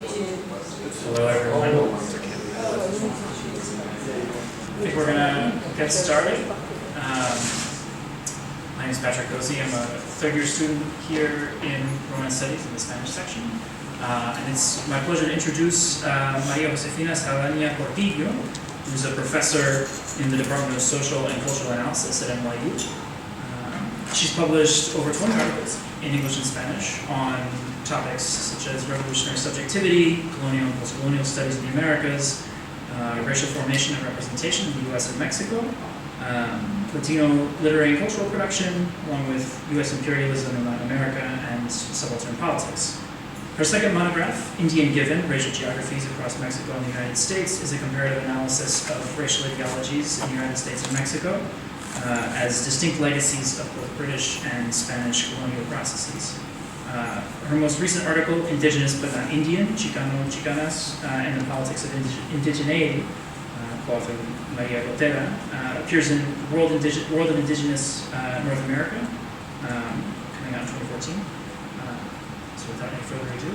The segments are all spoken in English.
Hello everyone. I think we're gonna get started. My name is Patrick Gozzi. I'm a third-year student here in Romance Studies in the Spanish section. And it's my pleasure to introduce María Josefina Saldaña-Portillo, who's a professor in the Department of Social and Cultural Analysis at NYU. She's published over 20 articles in English and Spanish on topics such as revolutionary subjectivity, colonial and post-colonial studies in the Americas, racial formation and representation in the US and Mexico, Latino literary and cultural production, along with US imperialism in Latin America, and subaltern politics. Her second monograph, Indian Given, Racial Geographies Across Mexico and the United States, is a comparative analysis of racial ideologies in the United States and Mexico as distinct legacies of both British and Spanish colonial processes. Her most recent article, Indigenous but Not Indian, Chicano Chicanas, and the Politics of Indigeneity, co-authored Maria Gotera, appears in World of Indigenous North America, coming out in 2014. So without any further ado.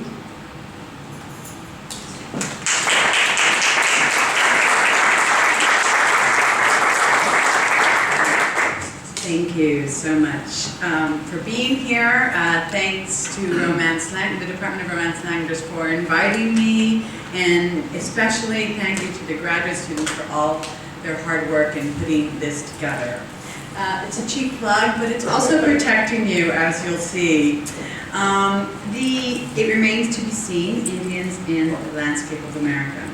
Thank you so much for being here. Thanks to the Department of Romance Languages for inviting me, and especially thank you to the graduate students for all their hard work in putting this together. It's a cheap plug, but it's also protecting you, as you'll see. It remains to be seen, Indians in the landscape of America.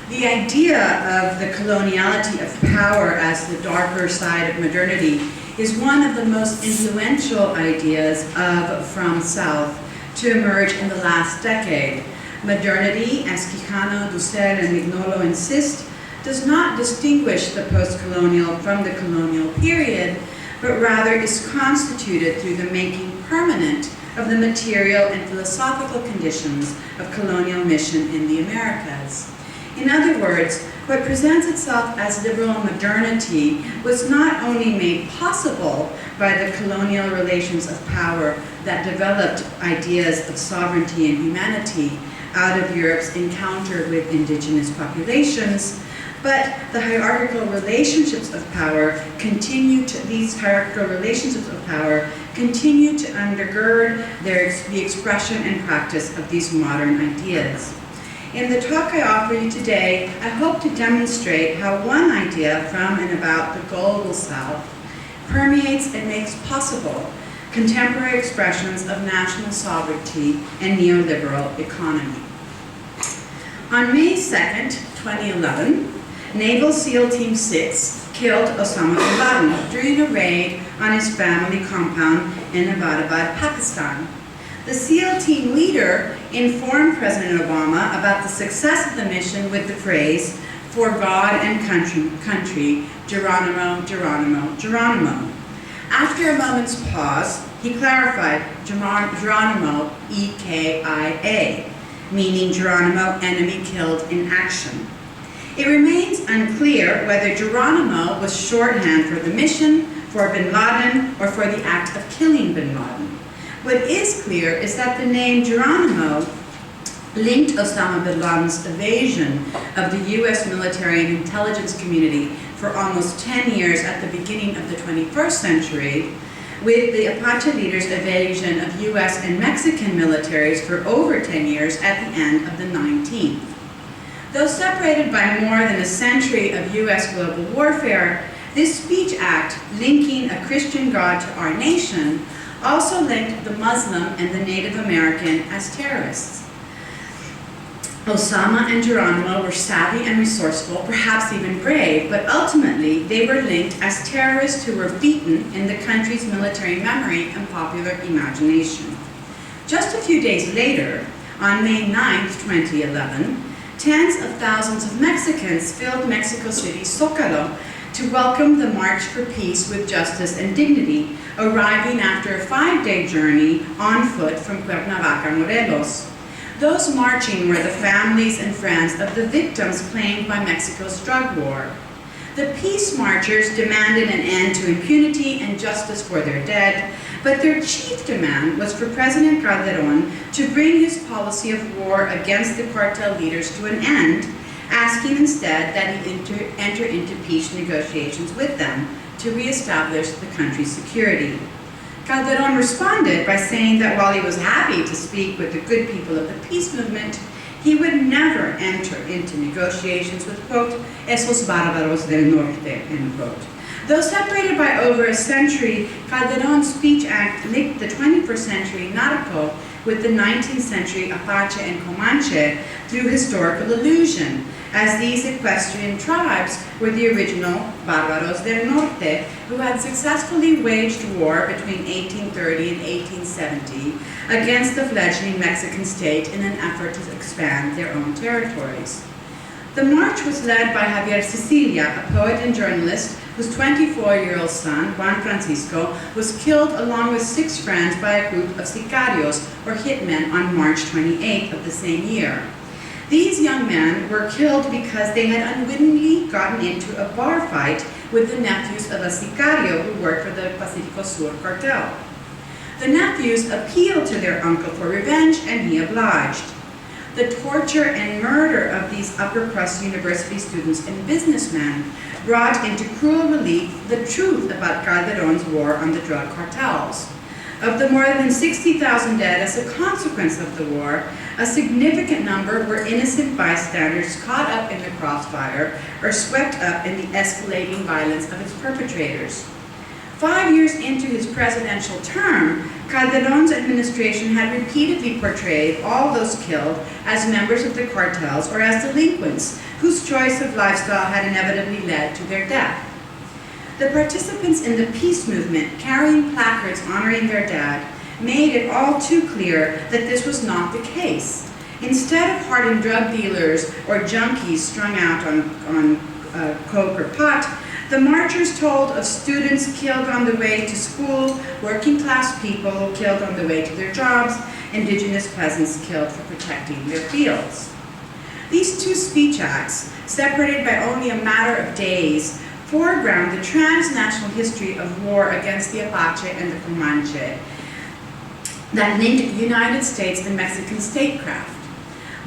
The idea of the coloniality of power as the darker side of modernity is one of the most influential ideas of From South to emerge in the last decade. Modernity, as Quijano, Dussel, and Mignolo insist, does not distinguish the post-colonial from the colonial period, but rather is constituted through the making permanent of the material and philosophical conditions of colonial mission in the Americas. In other words, what presents itself as liberal modernity was not only made possible by the colonial relations of power that developed ideas of sovereignty and humanity out of Europe's encounter with indigenous populations, but the hierarchical relationships of power continue to undergird the expression and practice of these modern ideas. In the talk I offer you today, I hope to demonstrate how one idea from and about the global South permeates and makes possible contemporary expressions of national sovereignty and neoliberal economy. On May 2nd, 2011, Naval SEAL Team 6 killed Osama bin Laden during a raid on his family compound in Abbottabad, Pakistan. The SEAL team leader informed President Obama about the success of the mission with the phrase, "For God and country, Geronimo, Geronimo, Geronimo." After a moment's pause, he clarified Geronimo, E-K-I-A, meaning Geronimo, enemy killed in action. It remains unclear whether Geronimo was shorthand for the mission, for bin Laden, or for the act of killing bin Laden. What is clear is that the name Geronimo linked Osama bin Laden's evasion of the US military and intelligence community for almost 10 years at the beginning of the 21st century, with the Apache leader's evasion of US and Mexican militaries for over 10 years at the end of the 19th. Though separated by more than a century of US global warfare, this speech act linking a Christian God to our nation also linked the Muslim and the Native American as terrorists. Osama and Geronimo were savvy and resourceful, perhaps even brave, but ultimately they were linked as terrorists who were beaten in the country's military memory and popular imagination. Just a few days later, on May 9th, 2011, tens of thousands of Mexicans filled Mexico City's Zócalo to welcome the March for Peace with Justice and Dignity, arriving after a 5-day journey on foot from Cuernavaca, Morelos. Those marching were the families and friends of the victims claimed by Mexico's drug war. The peace marchers demanded an end to impunity and justice for their dead, But their chief demand was for President Calderon to bring his policy of war against the cartel leaders to an end, asking instead that he enter into peace negotiations with them to reestablish the country's security. Calderon responded by saying that while he was happy to speak with the good people of the peace movement, he would never enter into negotiations with, quote, esos bárbaros del norte, end quote. Though separated by over a century, Calderon's speech act linked the 21st century Narco with the 19th century Apache and Comanche through historical allusion, as these equestrian tribes were the original Bárbaros del Norte, who had successfully waged war between 1830 and 1870 against the fledgling Mexican state in an effort to expand their own territories. The march was led by Javier Sicilia, a poet and journalist whose 24-year-old son, Juan Francisco, was killed along with 6 friends by a group of sicarios, or hitmen, on March 28th of the same year. These young men were killed because they had unwittingly gotten into a bar fight with the nephews of a sicario who worked for the Pacifico Sur cartel. The nephews appealed to their uncle for revenge, and he obliged. The torture and murder of these upper-crust university students and businessmen brought into cruel relief the truth about Calderon's war on the drug cartels. Of the more than 60,000 dead as a consequence of the war, a significant number were innocent bystanders caught up in the crossfire or swept up in the escalating violence of its perpetrators. 5 years into his presidential term, Calderon's administration had repeatedly portrayed all those killed as members of the cartels or as delinquents whose choice of lifestyle had inevitably led to their death. The participants in the peace movement, carrying placards honoring their dad, made it all too clear that this was not the case. Instead of hardened drug dealers or junkies strung out on coke or pot, the marchers told of students killed on the way to school, working-class people killed on the way to their jobs, indigenous peasants killed for protecting their fields. These two speech acts, separated by only a matter of days, foreground the transnational history of war against the Apache and the Comanche that linked United States and Mexican statecraft.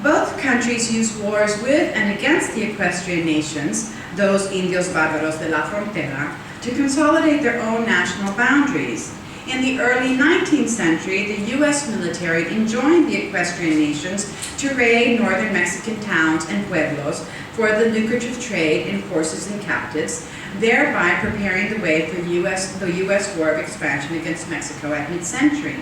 Both countries used wars with and against the equestrian nations, those Indios Bárbaros de la Frontera, to consolidate their own national boundaries. In the early 19th century, the U.S. military enjoined the equestrian nations to raid northern Mexican towns and pueblos for the lucrative trade in horses and captives, thereby preparing the way for the U.S. war of expansion against Mexico at mid-century.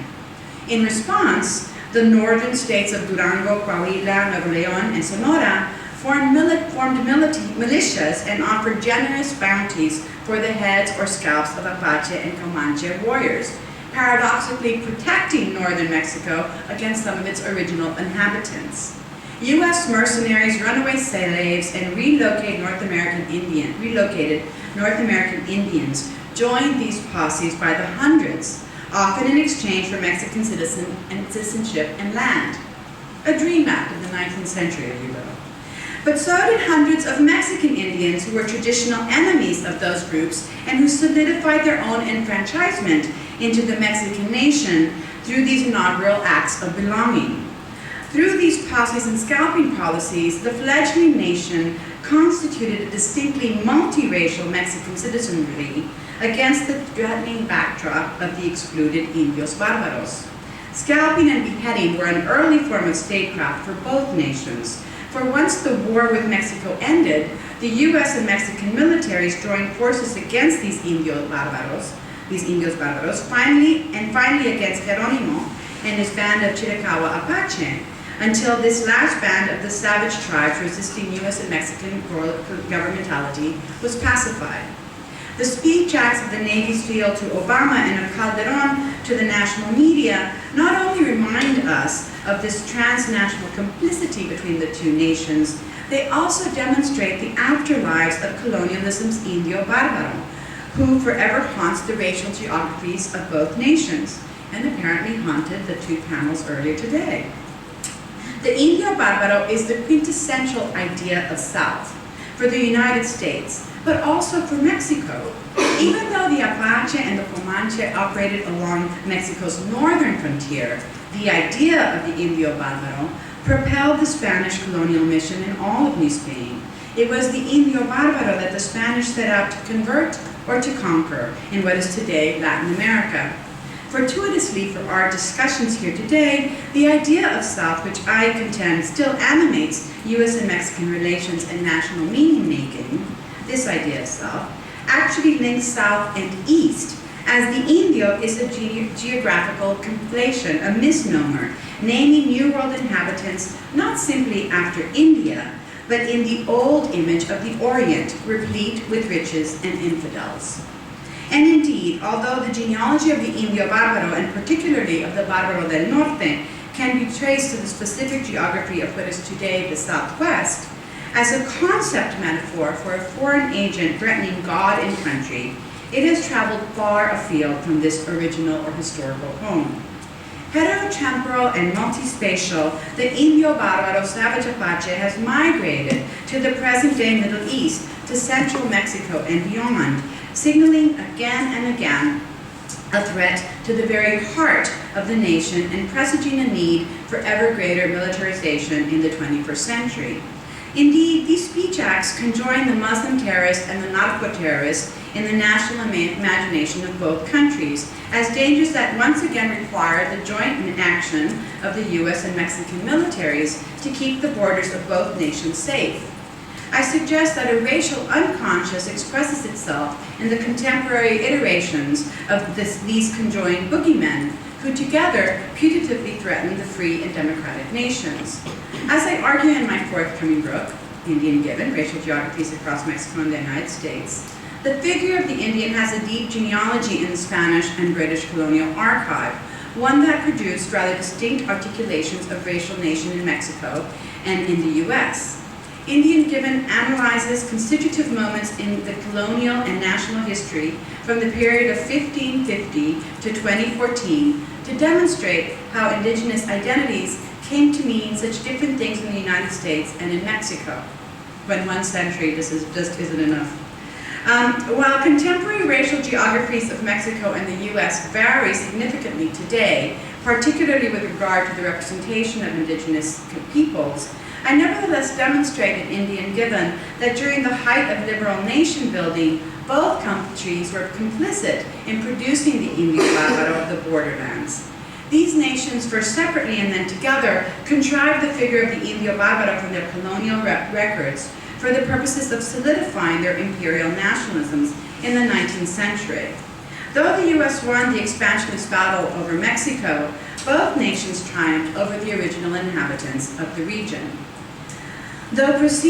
In response, the northern states of Durango, Coahuila, Nuevo León, and Sonora formed militias and offered generous bounties for the heads or scalps of Apache and Comanche warriors, paradoxically protecting northern Mexico against some of its original inhabitants. U.S. mercenaries, runaway slaves, and relocated North American Indians joined these posses by the hundreds, often in exchange for Mexican citizenship and land. A dream act of the 19th century, if you will. But so did hundreds of Mexican Indians who were traditional enemies of those groups and who solidified their own enfranchisement into the Mexican nation through these inaugural acts of belonging. Through these posses and scalping policies, the fledgling nation constituted a distinctly multiracial Mexican citizenry against the threatening backdrop of the excluded Indios Bárbaros. Scalping and beheading were an early form of statecraft for both nations, for once the war with Mexico ended, the U.S. and Mexican militaries joined forces against these Indios Bárbaros, finally against Geronimo and his band of Chiricahua Apache, until this last band of the savage tribes resisting U.S. and Mexican governmentality was pacified. The speech acts of the Navy's field to Obama and of Calderon to the national media not only remind us of this transnational complicity between the two nations, they also demonstrate the afterlives of colonialism's Indio Bárbaro, who forever haunts the racial geographies of both nations, and apparently haunted the two panels earlier today. The Indio Bárbaro is the quintessential idea of South. For the United States, but also for Mexico. Even though the Apache and the Comanche operated along Mexico's northern frontier, the idea of the Indio Barbaro propelled the Spanish colonial mission in all of New Spain. It was the Indio Barbaro that the Spanish set out to convert or to conquer in what is today Latin America. Fortuitously for our discussions here today, the idea of South, which I contend still animates US and Mexican relations and national meaning-making, this idea of South, actually links South and East, as the Indio is a geographical conflation, a misnomer, naming New World inhabitants not simply after India, but in the old image of the Orient, replete with riches and infidels. And indeed, although the genealogy of the Indio Barbaro, and particularly of the Barbaro del Norte, can be traced to the specific geography of what is today the Southwest, as a concept metaphor for a foreign agent threatening God and country, it has traveled far afield from this original or historical home. Heterotemporal and multispatial, the Indio Barbaro Savage Apache has migrated to the present-day Middle East, to central Mexico and beyond, signaling again and again a threat to the very heart of the nation and presaging a need for ever greater militarization in the 21st century. Indeed, these speech acts conjoin the Muslim terrorists and the narco-terrorists in the national imagination of both countries as dangers that once again require the joint action of the US and Mexican militaries to keep the borders of both nations safe. I suggest that a racial unconscious expresses itself in the contemporary iterations of these conjoined boogeymen, who together putatively threaten the free and democratic nations. As I argue in my forthcoming book, Indian Given, Racial Geographies Across Mexico and the United States, the figure of the Indian has a deep genealogy in the Spanish and British colonial archive, one that produced rather distinct articulations of racial nation in Mexico and in the US. Indian Given analyzes constitutive moments in the colonial and national history from the period of 1550 to 2014 to demonstrate how indigenous identities came to mean such different things in the United States and in Mexico. When 1 century, this just isn't enough. While contemporary racial geographies of Mexico and the US vary significantly today, particularly with regard to the representation of indigenous peoples, I nevertheless demonstrate in Indian Given that during the height of liberal nation building, both countries were complicit in producing the Indio Barbaro of the borderlands. These nations, first separately and then together, contrived the figure of the Indio Barbaro from their colonial records for the purposes of solidifying their imperial nationalisms in the 19th century. Though the US won the expansionist battle over Mexico, both nations triumphed over the original inhabitants of the region. Though produced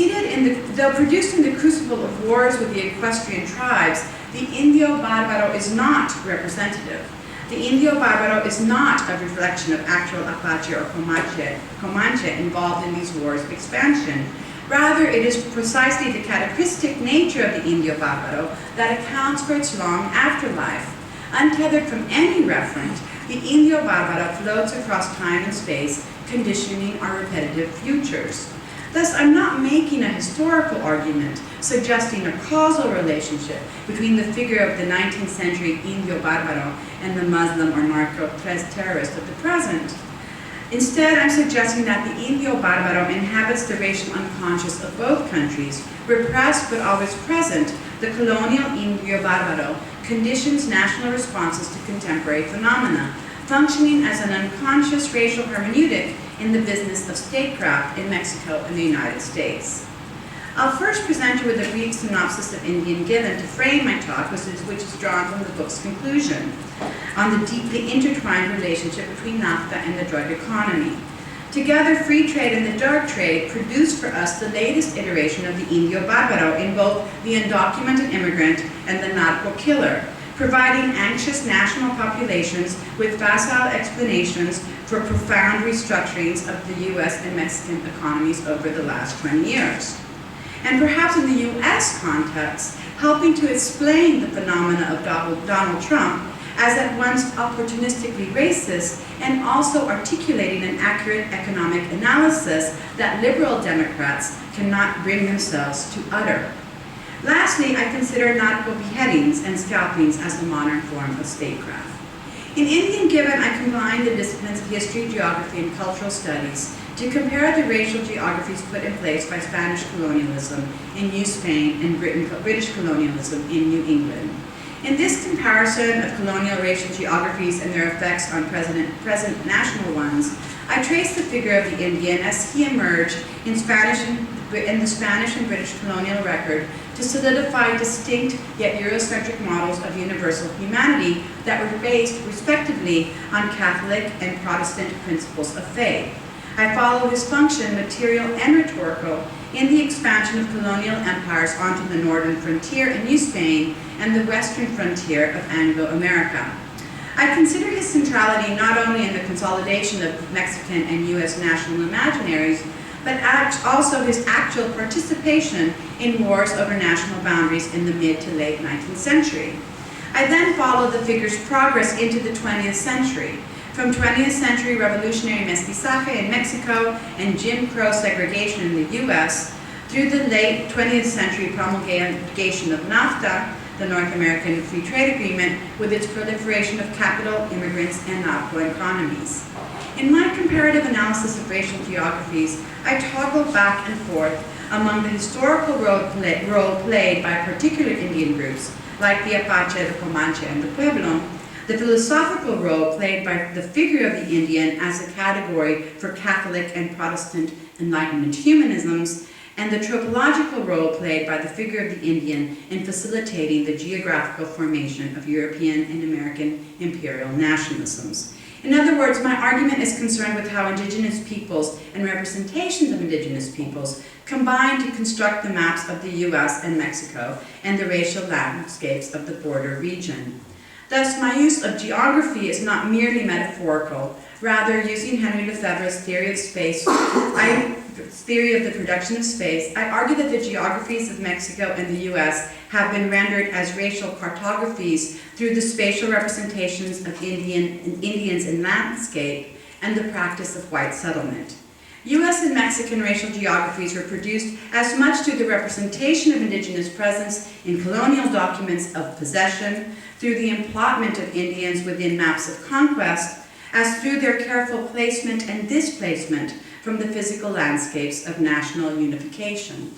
in the crucible of wars with the equestrian tribes, the Indio Barbaro is not representative. The Indio Barbaro is not a reflection of actual Apache or Comanche involved in these wars of expansion. Rather, it is precisely the cataclysmic nature of the Indio Barbaro that accounts for its long afterlife. Untethered from any referent, the Indio Barbaro floats across time and space, conditioning our repetitive futures. Thus, I'm not making a historical argument suggesting a causal relationship between the figure of the 19th century Indio Barbaro and the Muslim or narco-terrorist of the present. Instead, I'm suggesting that the Indio Barbaro inhabits the racial unconscious of both countries, repressed but always present. The colonial Indio Barbaro conditions national responses to contemporary phenomena, functioning as an unconscious racial hermeneutic in the business of statecraft in Mexico and the United States. I'll first present you with a brief synopsis of Indian Given to frame my talk, which is drawn from the book's conclusion on the deeply intertwined relationship between NAFTA and the drug economy. Together, free trade and the dark trade produced for us the latest iteration of the Indio Barbaro in both the undocumented immigrant and the narco killer, providing anxious national populations with facile explanations for profound restructurings of the US and Mexican economies over the last 20 years. And perhaps in the US context, helping to explain the phenomena of Donald Trump as at once opportunistically racist and also articulating an accurate economic analysis that liberal Democrats cannot bring themselves to utter. Lastly, I consider nautical beheadings and scalpings as the modern form of statecraft. In Indian Given, I combined the disciplines of history, geography, and cultural studies to compare the racial geographies put in place by Spanish colonialism in New Spain and British colonialism in New England. In this comparison of colonial racial geographies and their effects on present national ones, I trace the figure of the Indian as he emerged in the Spanish and British colonial record to solidify distinct yet Eurocentric models of universal humanity that were based respectively on Catholic and Protestant principles of faith. I follow his function, material and rhetorical, in the expansion of colonial empires onto the northern frontier in New Spain and the western frontier of Anglo-America. I consider his centrality not only in the consolidation of Mexican and U.S. national imaginaries, but also his actual participation in wars over national boundaries in the mid to late 19th century. I then follow the figure's progress into the 20th century, from 20th century revolutionary mestizaje in Mexico and Jim Crow segregation in the U.S., through the late 20th century promulgation of NAFTA, the North American Free Trade Agreement, with its proliferation of capital, immigrants, and narco economies. In my comparative analysis of racial geographies, I toggle back and forth among the historical role played by particular Indian groups, like the Apache, the Comanche, and the Pueblo, the philosophical role played by the figure of the Indian as a category for Catholic and Protestant Enlightenment humanisms, and the tropological role played by the figure of the Indian in facilitating the geographical formation of European and American imperial nationalisms. In other words, my argument is concerned with how indigenous peoples and representations of indigenous peoples combine to construct the maps of the US and Mexico and the racial landscapes of the border region. Thus, my use of geography is not merely metaphorical. Rather, using Henry Lefebvre's theory of space, theory of the production of space, I argue that the geographies of Mexico and the US have been rendered as racial cartographies through the spatial representations of Indians in landscape and the practice of white settlement. US and Mexican racial geographies were produced as much through the representation of indigenous presence in colonial documents of possession, through the emplotment of Indians within maps of conquest, as through their careful placement and displacement from the physical landscapes of national unification.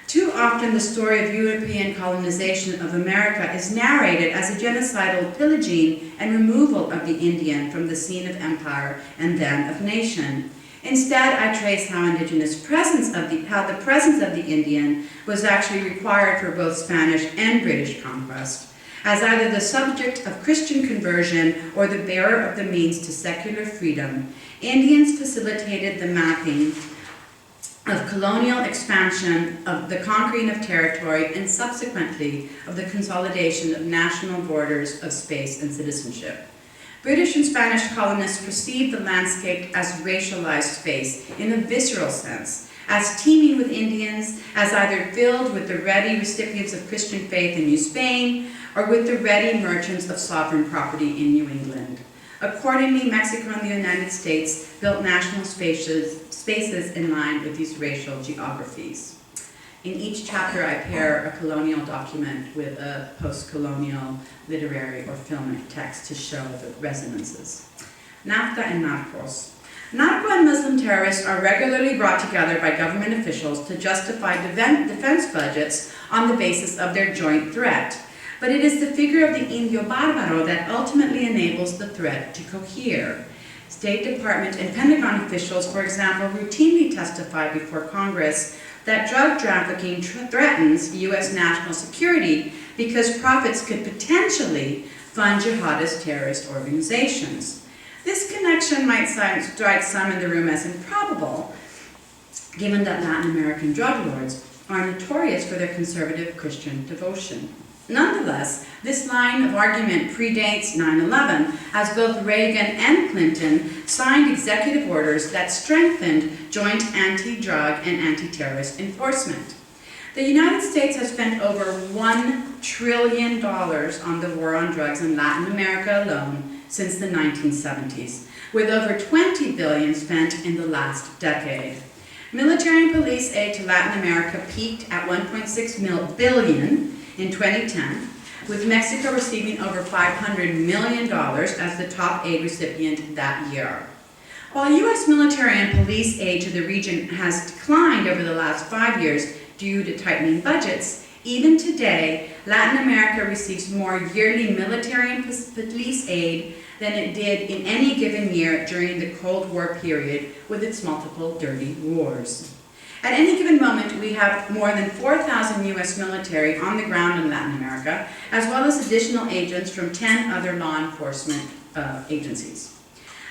Too often the story of European colonization of America is narrated as a genocidal pillaging and removal of the Indian from the scene of empire and then of nation. Instead, I trace how the presence of the Indian was actually required for both Spanish and British conquest, as either the subject of Christian conversion or the bearer of the means to secular freedom. Indians facilitated the mapping of colonial expansion, of the conquering of territory, and subsequently of the consolidation of national borders of space and citizenship. British and Spanish colonists perceived the landscape as racialized space in a visceral sense, as teeming with Indians, as either filled with the ready recipients of Christian faith in New Spain, or with the ready merchants of sovereign property in New England. Accordingly, Mexico and the United States built national spaces in line with these racial geographies. In each chapter, I pair a colonial document with a post-colonial literary or filmic text to show the resonances. NAFTA and narcos. Narco and Muslim terrorists are regularly brought together by government officials to justify defense budgets on the basis of their joint threat. But it is the figure of the Indio Barbaro that ultimately enables the threat to cohere. State Department and Pentagon officials, for example, routinely testify before Congress that drug trafficking threatens U.S. national security because profits could potentially fund jihadist terrorist organizations. This connection might strike some in the room as improbable, given that Latin American drug lords are notorious for their conservative Christian devotion. Nonetheless, this line of argument predates 9/11, as both Reagan and Clinton signed executive orders that strengthened joint anti-drug and anti-terrorist enforcement. The United States has spent over $1 trillion on the war on drugs in Latin America alone since the 1970s, with over $20 billion spent in the last decade. Military and police aid to Latin America peaked at $1.6 billion in 2010, with Mexico receiving over $500 million as the top aid recipient that year. While U.S. military and police aid to the region has declined over the last 5 years due to tightening budgets, even today, Latin America receives more yearly military and police aid than it did in any given year during the Cold War period with its multiple dirty wars. At any given moment, we have more than 4,000 U.S. military on the ground in Latin America, as well as additional agents from 10 other law enforcement agencies.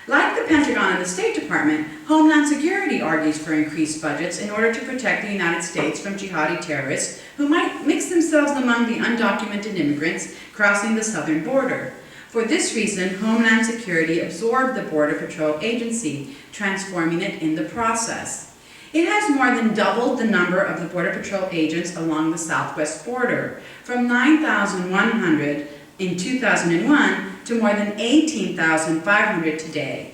Like the Pentagon and the State Department, Homeland Security argues for increased budgets in order to protect the United States from jihadi terrorists who might mix themselves among the undocumented immigrants crossing the southern border. For this reason, Homeland Security absorbed the Border Patrol Agency, transforming it in the process. It has more than doubled the number of the Border Patrol agents along the southwest border, from 9,100 in 2001 to more than 18,500 today.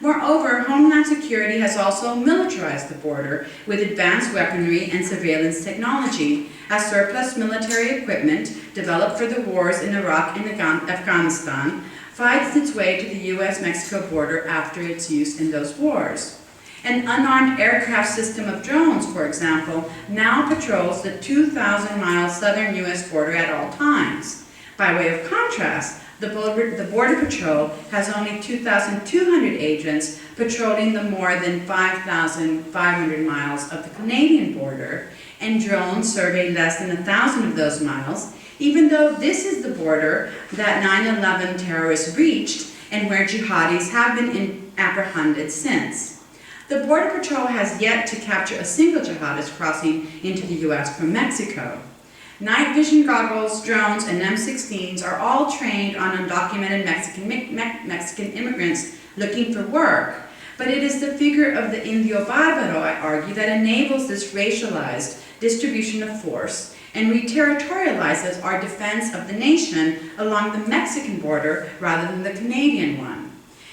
Moreover, Homeland Security has also militarized the border with advanced weaponry and surveillance technology, as surplus military equipment developed for the wars in Iraq and Afghanistan fights its way to the U.S.-Mexico border after its use in those wars. An unarmed aircraft system of drones, for example, now patrols the 2,000-mile southern U.S. border at all times. By way of contrast, the Border Patrol has only 2,200 agents patrolling the more than 5,500 miles of the Canadian border, and drones survey less than 1,000 of those miles, even though this is the border that 9/11 terrorists reached and where jihadis have been apprehended since. The Border Patrol has yet to capture a single jihadist crossing into the U.S. from Mexico. Night vision goggles, drones, and M16s are all trained on undocumented Mexican immigrants looking for work, but it is the figure of the Indio Barbaro, I argue, that enables this racialized distribution of force and re-territorializes our defense of the nation along the Mexican border rather than the Canadian one.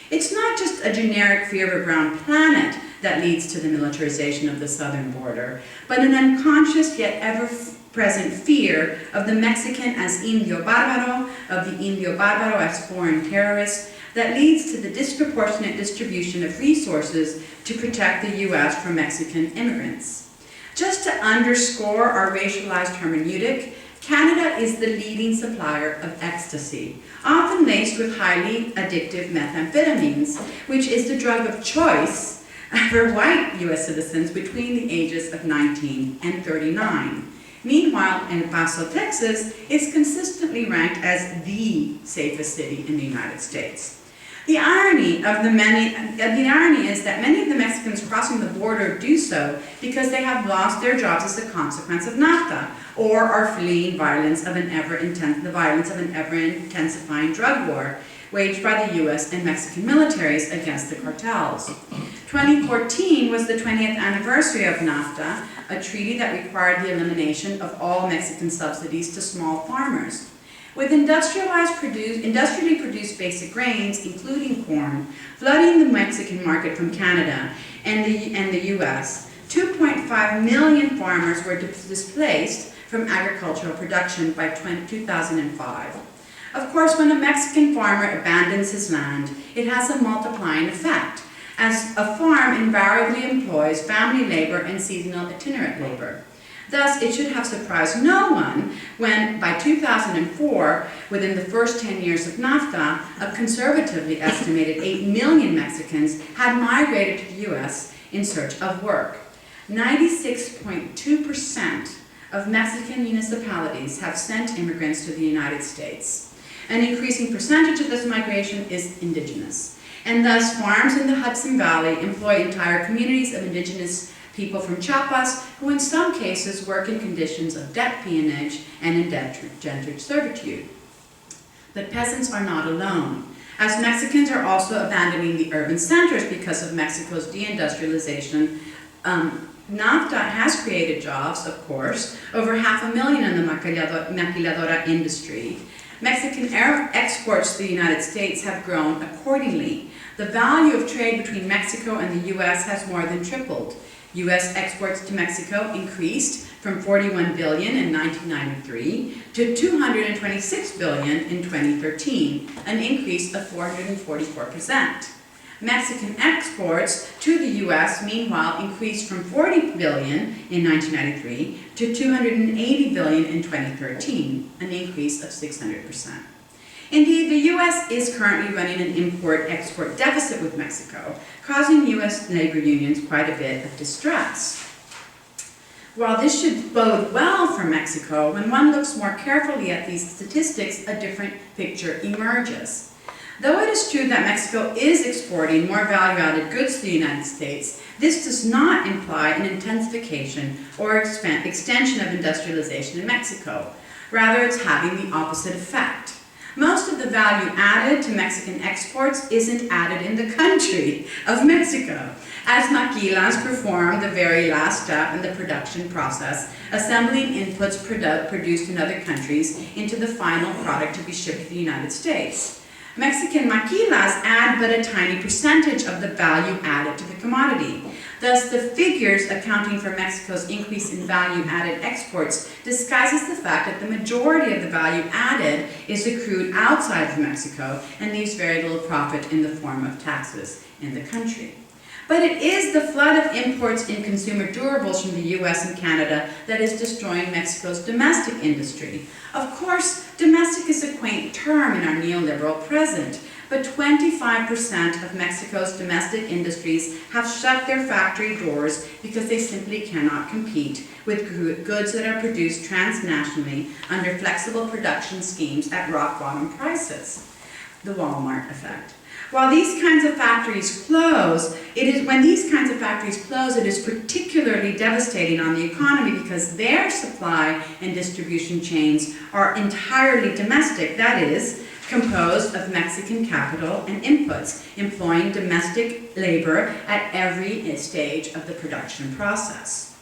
It's not just a generic fear of a brown planet that leads to the militarization of the southern border, but an unconscious yet ever-present fear of the Mexican as Indio Barbaro, of the Indio Barbaro as foreign terrorists, that leads to the disproportionate distribution of resources to protect the U.S. from Mexican immigrants. Just to underscore our racialized hermeneutic, Canada is the leading supplier of ecstasy, often laced with highly addictive methamphetamines, which is the drug of choice for white U.S. citizens between the ages of 19 and 39. Meanwhile, El Paso, Texas is consistently ranked as the safest city in the United States. The irony is that many of the Mexicans crossing the border do so because they have lost their jobs as a consequence of NAFTA, or are fleeing the violence of an ever-intensifying drug war waged by the U.S. and Mexican militaries against the cartels. 2014 was the 20th anniversary of NAFTA, a treaty that required the elimination of all Mexican subsidies to small farmers. With industrially produced basic grains, including corn, flooding the Mexican market from Canada and the U.S., 2.5 million farmers were displaced from agricultural production by 2005. Of course, when a Mexican farmer abandons his land, it has a multiplying effect, as a farm invariably employs family labor and seasonal itinerant labor. Thus, it should have surprised no one when, by 2004, within the first 10 years of NAFTA, a conservatively estimated 8 million Mexicans had migrated to the U.S. in search of work. 96.2% of Mexican municipalities have sent immigrants to the United States. An increasing percentage of this migration is indigenous, and thus farms in the Hudson Valley employ entire communities of indigenous people from Chiapas, who in some cases work in conditions of debt peonage and indentured servitude. But peasants are not alone, as Mexicans are also abandoning the urban centers because of Mexico's deindustrialization. NAFTA has created jobs, of course, over 500,000 in the maquiladora industry. Mexican exports to the United States have grown accordingly. The value of trade between Mexico and the U.S. has more than tripled. U.S. exports to Mexico increased from $41 billion in 1993 to $226 billion in 2013, an increase of 444%. Mexican exports to the U.S., meanwhile, increased from $40 billion in 1993 to $280 billion in 2013, an increase of 600%. Indeed, the U.S. is currently running an import-export deficit with Mexico, causing U.S. labor unions quite a bit of distress. While this should bode well for Mexico, when one looks more carefully at these statistics, a different picture emerges. Though it is true that Mexico is exporting more value-added goods to the United States, this does not imply an intensification or extension of industrialization in Mexico. Rather, it's having the opposite effect. Most of the value added to Mexican exports isn't added in the country of Mexico, as maquilas perform the very last step in the production process, assembling inputs produced in other countries into the final product to be shipped to the United States. Mexican maquilas add but a tiny percentage of the value added to the commodity. Thus, the figures accounting for Mexico's increase in value-added exports disguises the fact that the majority of the value added is accrued outside of Mexico and leaves very little profit in the form of taxes in the country. But it is the flood of imports in consumer durables from the US and Canada that is destroying Mexico's domestic industry. Of course, domestic is a quaint term in our neoliberal present, but 25% of Mexico's domestic industries have shut their factory doors because they simply cannot compete with goods that are produced transnationally under flexible production schemes at rock-bottom prices. The Walmart effect. While these kinds of factories close, it is particularly devastating on the economy because their supply and distribution chains are entirely domestic, that is, composed of Mexican capital and inputs, employing domestic labor at every stage of the production process.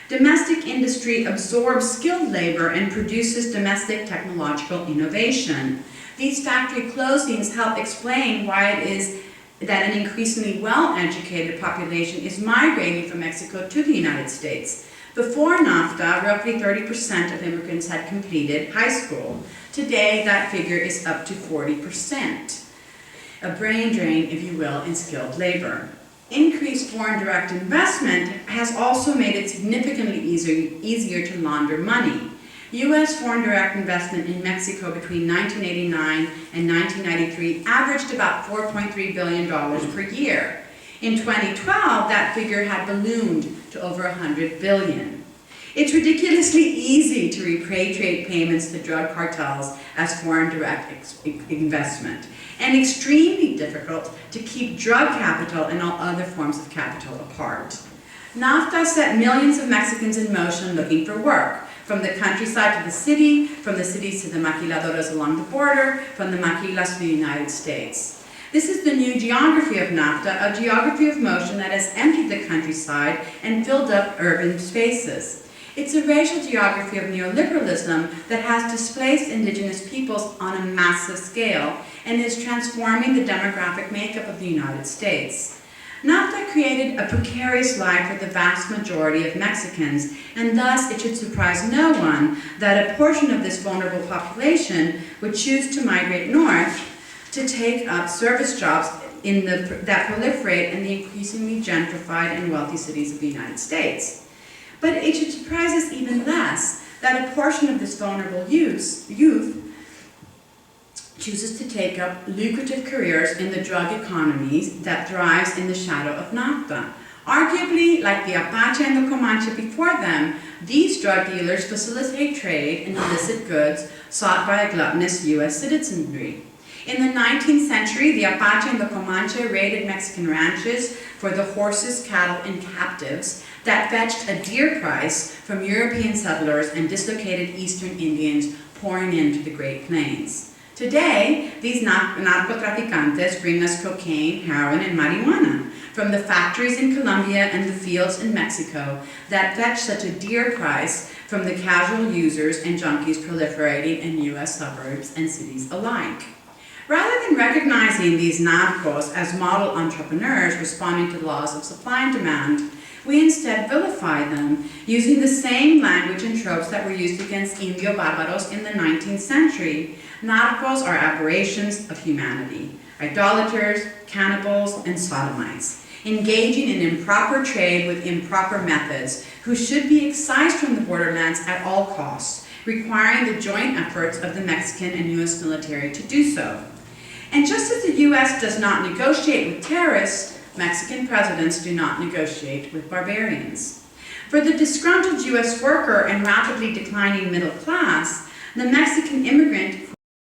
Domestic industry absorbs skilled labor and produces domestic technological innovation. These factory closings help explain why it is that an increasingly well-educated population is migrating from Mexico to the United States. Before NAFTA, roughly 30% of immigrants had completed high school. Today, that figure is up to 40%. A brain drain, if you will, in skilled labor. Increased foreign direct investment has also made it significantly easier to launder money. U.S. foreign direct investment in Mexico between 1989 and 1993 averaged about $4.3 billion per year. In 2012, that figure had ballooned to over $100 billion. It's ridiculously easy to repatriate payments to drug cartels as foreign direct investment, and extremely difficult to keep drug capital and all other forms of capital apart. NAFTA set millions of Mexicans in motion looking for work, from the countryside to the city, from the cities to the maquiladoras along the border, from the maquilas to the United States. This is the new geography of NAFTA, a geography of motion that has emptied the countryside and filled up urban spaces. It's a racial geography of neoliberalism that has displaced indigenous peoples on a massive scale and is transforming the demographic makeup of the United States. NAFTA created a precarious life for the vast majority of Mexicans, and thus it should surprise no one that a portion of this vulnerable population would choose to migrate north to take up service jobs that proliferate in the increasingly gentrified and wealthy cities of the United States. But it should surprise us even less that a portion of this vulnerable youth chooses to take up lucrative careers in the drug economies that thrives in the shadow of NAFTA. Arguably, like the Apache and the Comanche before them, these drug dealers facilitate trade in illicit goods sought by a gluttonous U.S. citizenry. In the 19th century, the Apache and the Comanche raided Mexican ranches for the horses, cattle, and captives that fetched a dear price from European settlers and dislocated Eastern Indians pouring into the Great Plains. Today, these narcotraficantes bring us cocaine, heroin, and marijuana from the factories in Colombia and the fields in Mexico that fetch such a dear price from the casual users and junkies proliferating in U.S. suburbs and cities alike. Rather than recognizing these narcos as model entrepreneurs responding to the laws of supply and demand, We instead vilify them, using the same language and tropes that were used against Indio Bárbaros in the 19th century. Narcos are aberrations of humanity, idolaters, cannibals, and sodomites, engaging in improper trade with improper methods, who should be excised from the borderlands at all costs, requiring the joint efforts of the Mexican and U.S. military to do so. And just as the U.S. does not negotiate with terrorists, Mexican presidents do not negotiate with barbarians. For the disgruntled U.S. worker and rapidly declining middle class, the Mexican immigrant,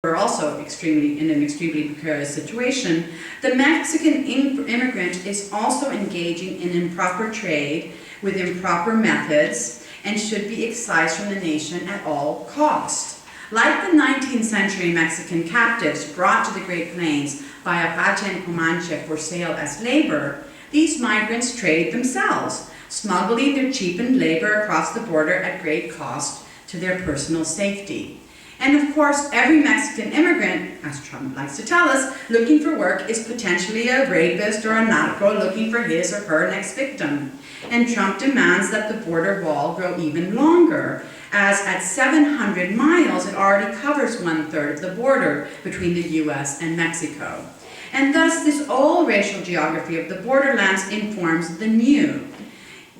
who are also in an extremely precarious situation, the Mexican immigrant is also engaging in improper trade with improper methods and should be excised from the nation at all costs. Like the 19th century Mexican captives brought to the Great Plains by Apache and Comanche for sale as labor, these migrants trade themselves, smuggling their cheapened labor across the border at great cost to their personal safety. And of course, every Mexican immigrant, as Trump likes to tell us, looking for work is potentially a rapist or a narco looking for his or her next victim. And Trump demands that the border wall grow even longer, as at 700 miles, it already covers 1/3 of the border between the US and Mexico. And thus, this old racial geography of the borderlands informs the new.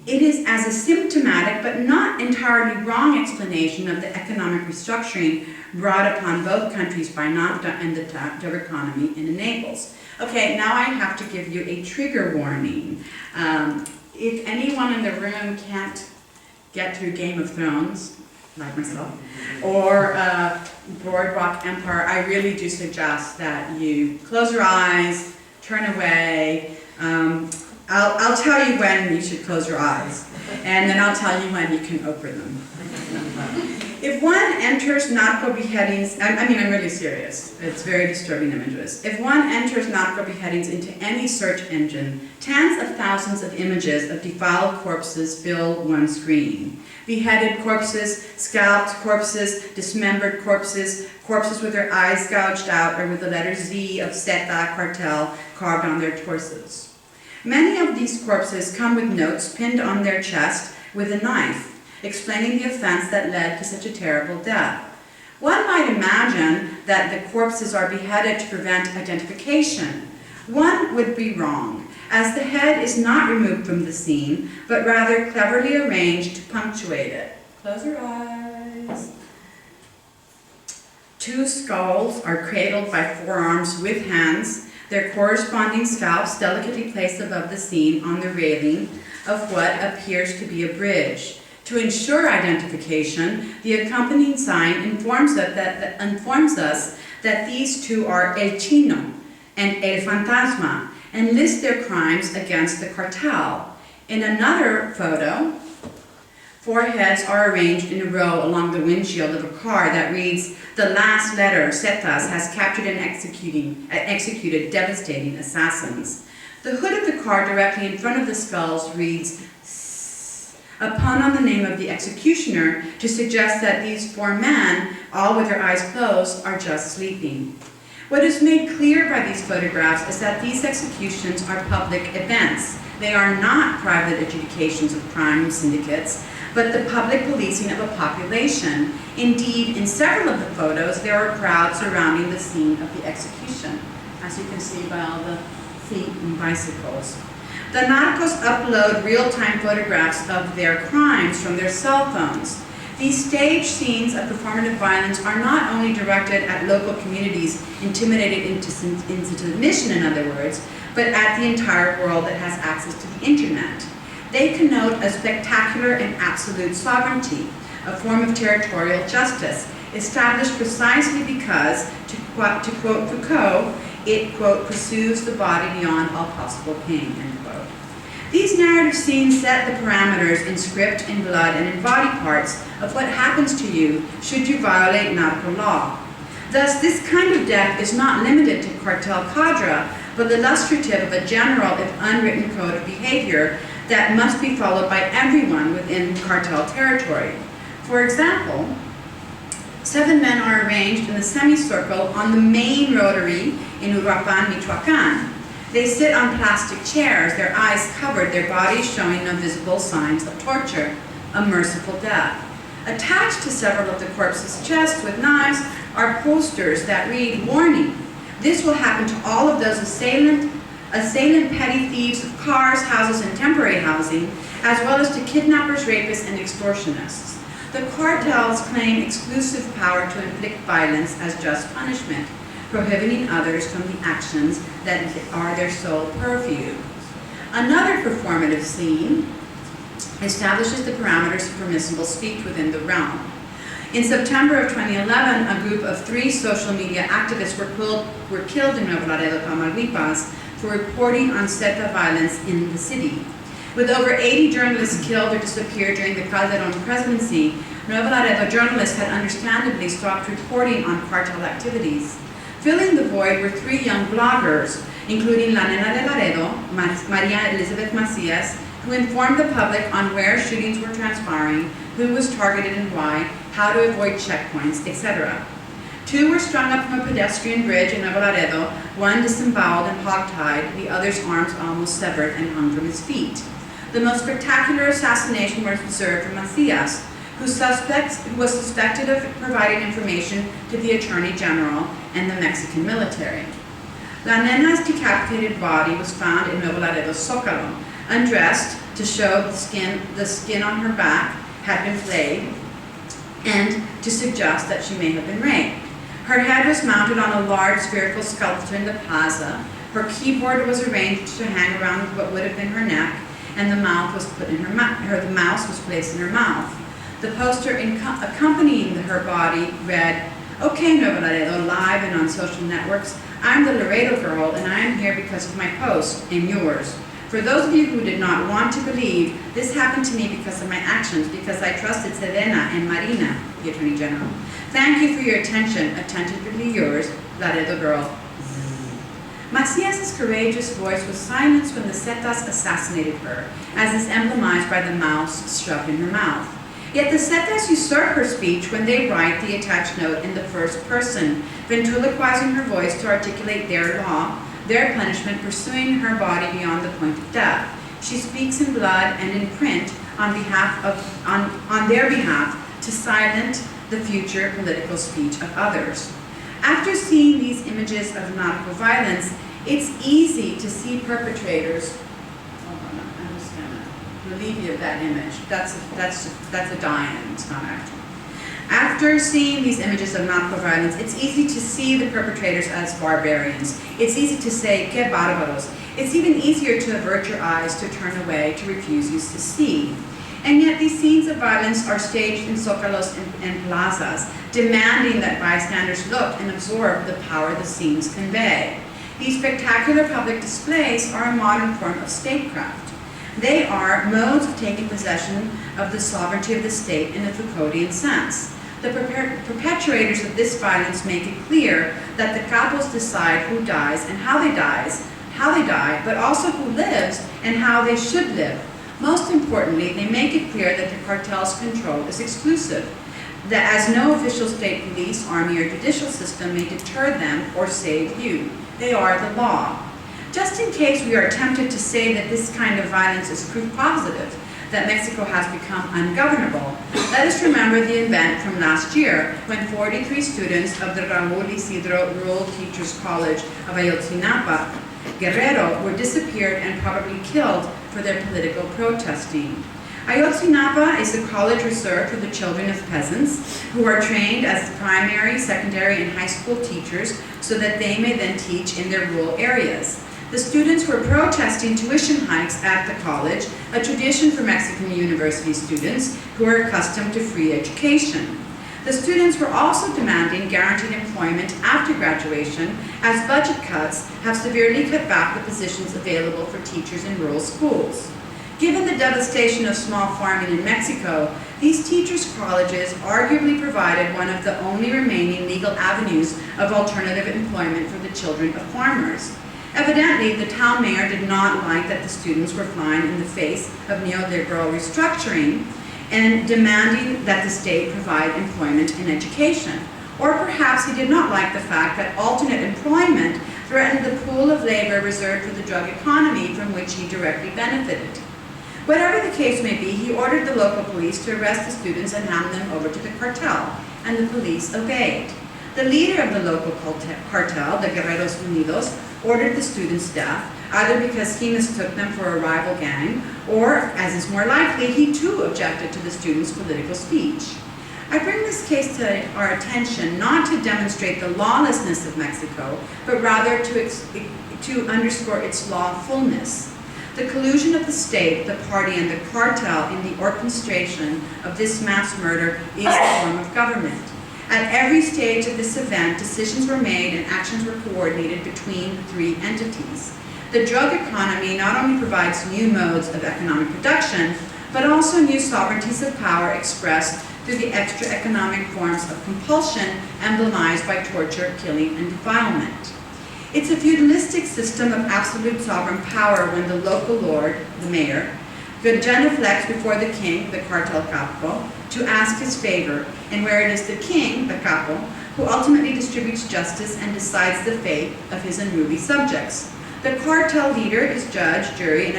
It is as a symptomatic but not entirely wrong explanation of the economic restructuring brought upon both countries by NAFTA and the their economy it enables. Okay, now I have to give you a trigger warning. If anyone in the room can't get through Game of Thrones, like myself, or Boardwalk Empire, I really do suggest that you close your eyes, turn away. I'll tell you when you should close your eyes, and then I'll tell you when you can open them. If one enters narco beheadings, I'm really serious. It's very disturbing images. If one enters narco beheadings into any search engine, tens of thousands of images of defiled corpses fill one screen. Beheaded corpses, scalped corpses, dismembered corpses, corpses with their eyes gouged out or with the letter Z of Zeta cartel carved on their torsos. Many of these corpses come with notes pinned on their chest with a knife, explaining the offense that led to such a terrible death. One might imagine that the corpses are beheaded to prevent identification. One would be wrong, as the head is not removed from the scene, but rather cleverly arranged to punctuate it. Close your eyes. Two skulls are cradled by forearms with hands, their corresponding scalps delicately placed above the scene on the railing of what appears to be a bridge. To ensure identification, the accompanying sign informs us that these two are El Chino and El Fantasma, and list their crimes against the cartel. In another photo, four heads are arranged in a row along the windshield of a car that reads, "The last letter, Zetas, has captured and executed devastating assassins." The hood of the car directly in front of the skulls reads, a pun on the name of the executioner to suggest that these four men, all with their eyes closed, are just sleeping. What is made clear by these photographs is that these executions are public events. They are not private adjudications of crime syndicates, but the public policing of a population. Indeed, in several of the photos, there are crowds surrounding the scene of the execution, as you can see by all the feet and bicycles. The narcos upload real-time photographs of their crimes from their cell phones. These staged scenes of performative violence are not only directed at local communities intimidated into submission, in other words, but at the entire world that has access to the internet. They connote a spectacular and absolute sovereignty, a form of territorial justice, established precisely because, to quote Foucault, it, quote, pursues the body beyond all possible pain, end quote. These narrative scenes set the parameters in script, in blood, and in body parts of what happens to you should you violate narco law. Thus, this kind of death is not limited to cartel cadre, but illustrative of a general, if unwritten code of behavior that must be followed by everyone within cartel territory. For example, 7 men are arranged in a semicircle on the main rotary in Uruapan, Michoacan. They sit on plastic chairs, their eyes covered, their bodies showing no visible signs of torture, a merciful death. Attached to several of the corpses' chests with knives are posters that read, "Warning, this will happen to all of those assailant petty thieves of cars, houses, and temporary housing, as well as to kidnappers, rapists, and extortionists." The cartels claim exclusive power to inflict violence as just punishment, prohibiting others from the actions that are their sole purview. Another performative scene establishes the parameters of permissible speech within the realm. In September of 2011, a group of 3 social media activists were killed in Nuevo Laredo, Tamaulipas, for reporting on SETA violence in the city. With over 80 journalists killed or disappeared during the Calderon presidency, Nuevo Laredo journalists had understandably stopped reporting on cartel activities. Filling the void were 3 young bloggers, including La Nena de Laredo, María Elizabeth Macias, who informed the public on where shootings were transpiring, who was targeted and why, how to avoid checkpoints, etc. 2 were strung up from a pedestrian bridge in Nuevo Laredo, one disemboweled and hogtied, the other's arms almost severed and hung from his feet. The most spectacular assassination was observed for Macias, who was suspected of providing information to the Attorney General and the Mexican military. La Nena's decapitated body was found in Nuevo Laredo's Zócalo, undressed to show the skin on her back had been flayed, and to suggest that she may have been raped. Her head was mounted on a large spherical sculpture in the plaza. Her keyboard was arranged to hang around what would have been her neck, and the mouse was placed in her mouth. The poster accompanying her body read, "Okay, Nuevo Laredo, live and on social networks. I'm the Laredo girl, and I am here because of my post and yours. For those of you who did not want to believe, this happened to me because of my actions, because I trusted Sedena and Marina," the Attorney General. "Thank you for your attention. Attentively yours, Laredo girl." Macias' courageous voice was silenced when the Zetas assassinated her, as is emblemized by the mouse shoved in her mouth. Yet the Zetas usurp her speech when they write the attached note in the first person, ventriloquizing her voice to articulate their law, their punishment, pursuing her body beyond the point of death. She speaks in blood and in print on their behalf to silence the future political speech of others. After seeing these images of nautical violence, it's easy to see perpetrators. Hold on, I'm just gonna relieve you of that image. That's a die-in, it's not actual. After seeing these images of nautical violence, it's easy to see the perpetrators as barbarians. It's easy to say, "Que bárbaros." It's even easier to avert your eyes, to turn away, to refuse you to see. And yet these scenes of violence are staged in zócalos and plazas, demanding that bystanders look and absorb the power the scenes convey. These spectacular public displays are a modern form of statecraft. They are modes of taking possession of the sovereignty of the state in a Foucauldian sense. The perpetrators of this violence make it clear that the capos decide who dies and how they die, but also who lives and how they should live. Most importantly, they make it clear that the cartel's control is exclusive, that as no official state police, army, or judicial system may deter them or save you. They are the law. Just in case we are tempted to say that this kind of violence is proof positive, that Mexico has become ungovernable, let us remember the event from last year when 43 students of the Raúl Isidro Rural Teachers College of Ayotzinapa, Guerrero, were disappeared and probably killed for their political protesting. Ayotzinapa is a college reserved for the children of peasants who are trained as primary, secondary, and high school teachers so that they may then teach in their rural areas. The students were protesting tuition hikes at the college, a tradition for Mexican university students who are accustomed to free education. The students were also demanding guaranteed employment after graduation, as budget cuts have severely cut back the positions available for teachers in rural schools. Given the devastation of small farming in Mexico, these teachers' colleges arguably provided one of the only remaining legal avenues of alternative employment for the children of farmers. Evidently, the town mayor did not like that the students were flying in the face of neoliberal restructuring and demanding that the state provide employment and education. Or perhaps he did not like the fact that alternate employment threatened the pool of labor reserved for the drug economy from which he directly benefited. Whatever the case may be, he ordered the local police to arrest the students and hand them over to the cartel, and the police obeyed. The leader of the local cartel, the Guerreros Unidos, ordered the students' death, either because he mistook them for a rival gang, or, as is more likely, he too objected to the students' political speech. I bring this case to our attention not to demonstrate the lawlessness of Mexico, but rather to underscore its lawfulness. The collusion of the state, the party, and the cartel in the orchestration of this mass murder is a form of government. At every stage of this event, decisions were made and actions were coordinated between the three entities. The drug economy not only provides new modes of economic production, but also new sovereignties of power expressed through the extra economic forms of compulsion emblemized by torture, killing, and defilement. It's a feudalistic system of absolute sovereign power when the local lord, the mayor, genuflects before the king, the cartel capo, to ask his favor, and where it is the king, the capo, who ultimately distributes justice and decides the fate of his unruly subjects. The cartel leader is judge, jury, and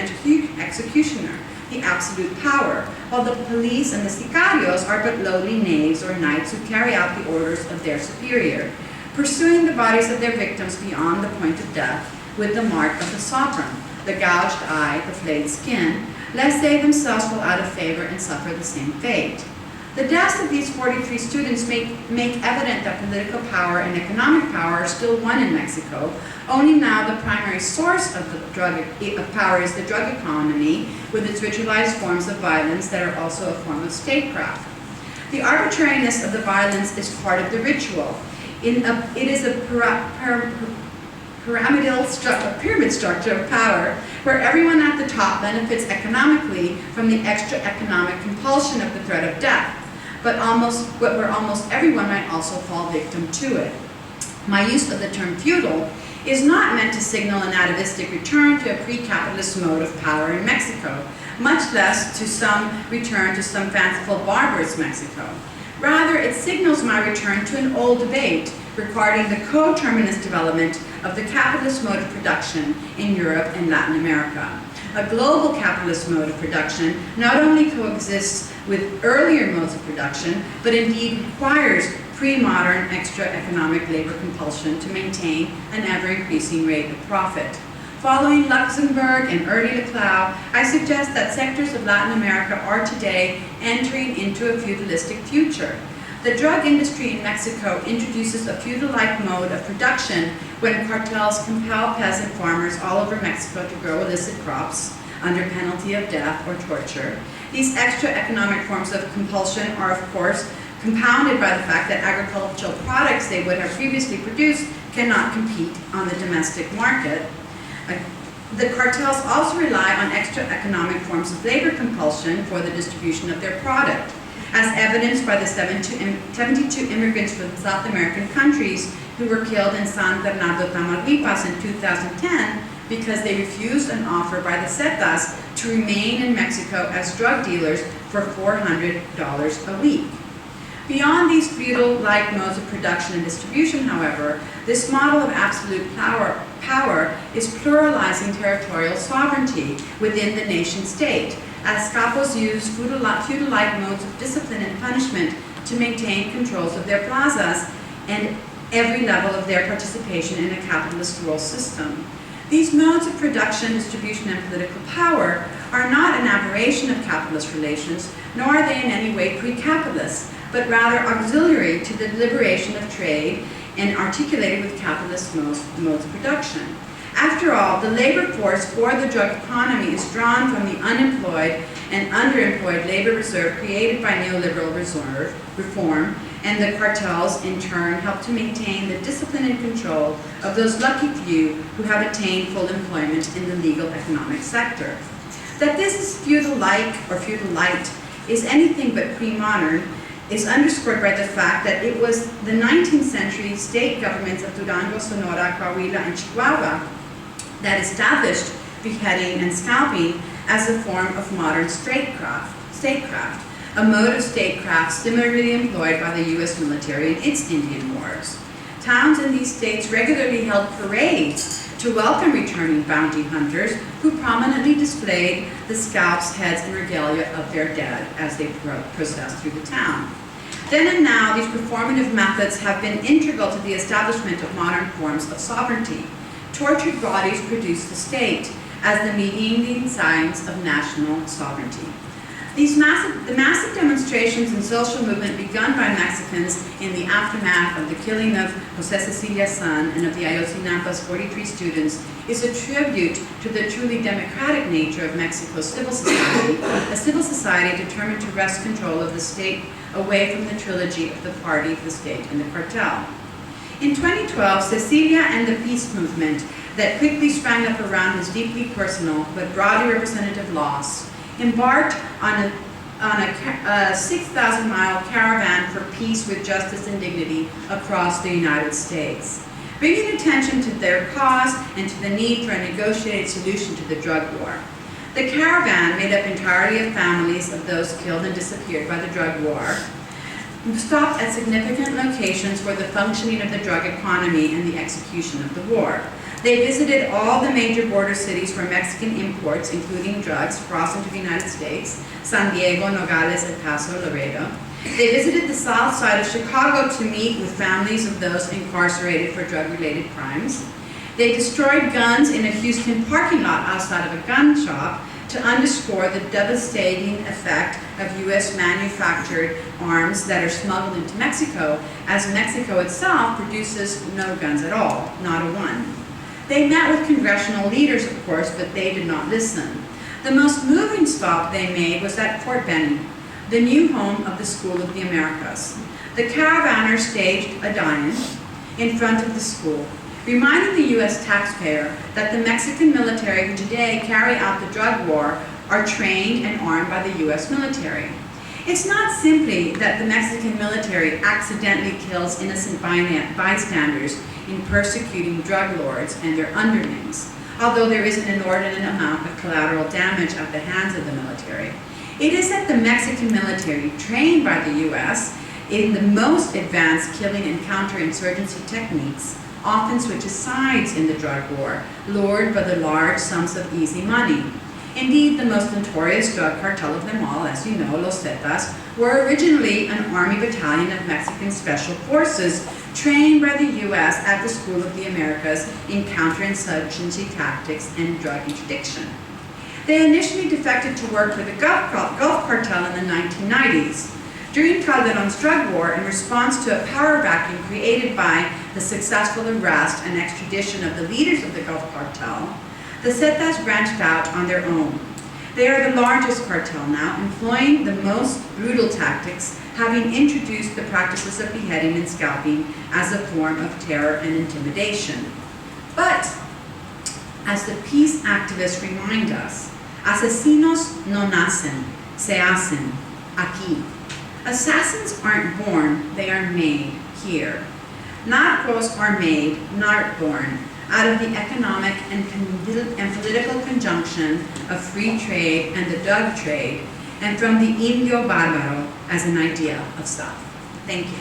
executioner, the absolute power, while the police and the sicarios are but lowly knaves or knights who carry out the orders of their superior, pursuing the bodies of their victims beyond the point of death with the mark of the sovereign, the gouged eye, the flayed skin, lest they themselves fall out of favor and suffer the same fate. The deaths of these 43 students make evident that political power and economic power are still one in Mexico, only now the primary source of power is the drug economy with its ritualized forms of violence that are also a form of statecraft. The arbitrariness of the violence is part of the ritual. It is a pyramid structure of power where everyone at the top benefits economically from the extra economic compulsion of the threat of death, but where almost everyone might also fall victim to it. My use of the term feudal is not meant to signal an atavistic return to a pre-capitalist mode of power in Mexico, much less to some return to some fanciful barbarous Mexico. Rather, it signals my return to an old debate regarding the coterminous development of the capitalist mode of production in Europe and Latin America. A global capitalist mode of production not only coexists with earlier modes of production, but indeed requires pre-modern extra economic labor compulsion to maintain an ever-increasing rate of profit. Following Luxembourg and early Leclau, I suggest that sectors of Latin America are today entering into a feudalistic future. The drug industry in Mexico introduces a feudal-like mode of production when cartels compel peasant farmers all over Mexico to grow illicit crops under penalty of death or torture. These extra economic forms of compulsion are, of course, compounded by the fact that agricultural products they would have previously produced cannot compete on the domestic market. The cartels also rely on extra economic forms of labor compulsion for the distribution of their product, as evidenced by the 72 immigrants from South American countries who were killed in San Bernardo, Tamaulipas in 2010 because they refused an offer by the Zetas to remain in Mexico as drug dealers for $400 a week. Beyond these feudal-like modes of production and distribution, however, this model of absolute power is pluralizing territorial sovereignty within the nation-state, as capos use feudal-like modes of discipline and punishment to maintain controls of their plazas and every level of their participation in a capitalist rule system. These modes of production, distribution, and political power are not an aberration of capitalist relations, nor are they in any way pre-capitalist, but rather auxiliary to the liberation of trade and articulated with capitalist modes of production. After all, the labor force for the drug economy is drawn from the unemployed and underemployed labor reserve created by neoliberal reform, and the cartels in turn help to maintain the discipline and control of those lucky few who have attained full employment in the legal economic sector. That this is feudal-like or feudal-lite is anything but pre-modern is underscored by the fact that it was the 19th century state governments of Durango, Sonora, Coahuila, and Chihuahua that established beheading and scalping as a form of modern statecraft. a mode of statecraft similarly employed by the U.S. military in its Indian wars. Towns in these states regularly held parades to welcome returning bounty hunters who prominently displayed the scalps, heads, and regalia of their dead as they processed through the town. Then and now, these performative methods have been integral to the establishment of modern forms of sovereignty. Tortured bodies produce the state as the mediating signs of national sovereignty. The massive demonstrations and social movement begun by Mexicans in the aftermath of the killing of Jose Cecilia's son and of the Ayotzinapa's 43 students is a tribute to the truly democratic nature of Mexico's civil society, a civil society determined to wrest control of the state away from the trilogy of the party, the state, and the cartel. In 2012, Cecilia and the peace movement that quickly sprang up around his deeply personal but broadly representative loss embarked on a 6,000-mile caravan for peace with justice and dignity across the United States, bringing attention to their cause and to the need for a negotiated solution to the drug war. The caravan, made up entirely of families of those killed and disappeared by the drug war, stopped at significant locations for the functioning of the drug economy and the execution of the war. They visited all the major border cities where Mexican imports, including drugs, cross into the United States: San Diego, Nogales, El Paso, Laredo. They visited the south side of Chicago to meet with families of those incarcerated for drug-related crimes. They destroyed guns in a Houston parking lot outside of a gun shop to underscore the devastating effect of U.S. manufactured arms that are smuggled into Mexico, as Mexico itself produces no guns at all, not a one. They met with congressional leaders, of course, but they did not listen. The most moving stop they made was at Fort Benning, the new home of the School of the Americas. The caravanners staged a die-in in front of the school, reminding the U.S. taxpayer that the Mexican military who today carry out the drug war are trained and armed by the U.S. military. It's not simply that the Mexican military accidentally kills innocent bystanders in persecuting drug lords and their underlings, although there is an inordinate amount of collateral damage at the hands of the military. It is that the Mexican military, trained by the U.S. in the most advanced killing and counterinsurgency techniques, often switches sides in the drug war, lured by the large sums of easy money. Indeed, the most notorious drug cartel of them all, as you know, Los Zetas, were originally an army battalion of Mexican special forces trained by the U.S. at the School of the Americas in counterinsurgency tactics and drug interdiction. They initially defected to work for the Gulf Cartel in the 1990s. During Calderon's drug war, in response to a power vacuum created by the successful arrest and extradition of the leaders of the Gulf Cartel, the Zetas branched out on their own. They are the largest cartel now, employing the most brutal tactics, having introduced the practices of beheading and scalping as a form of terror and intimidation. But, as the peace activists remind us, asesinos no nacen, se hacen, aquí. Assassins aren't born, they are made here. Narcos are made, not born, out of the economic and political conjunction of free trade and the drug trade, and from the Indio Barbaro as an idea of self. Thank you.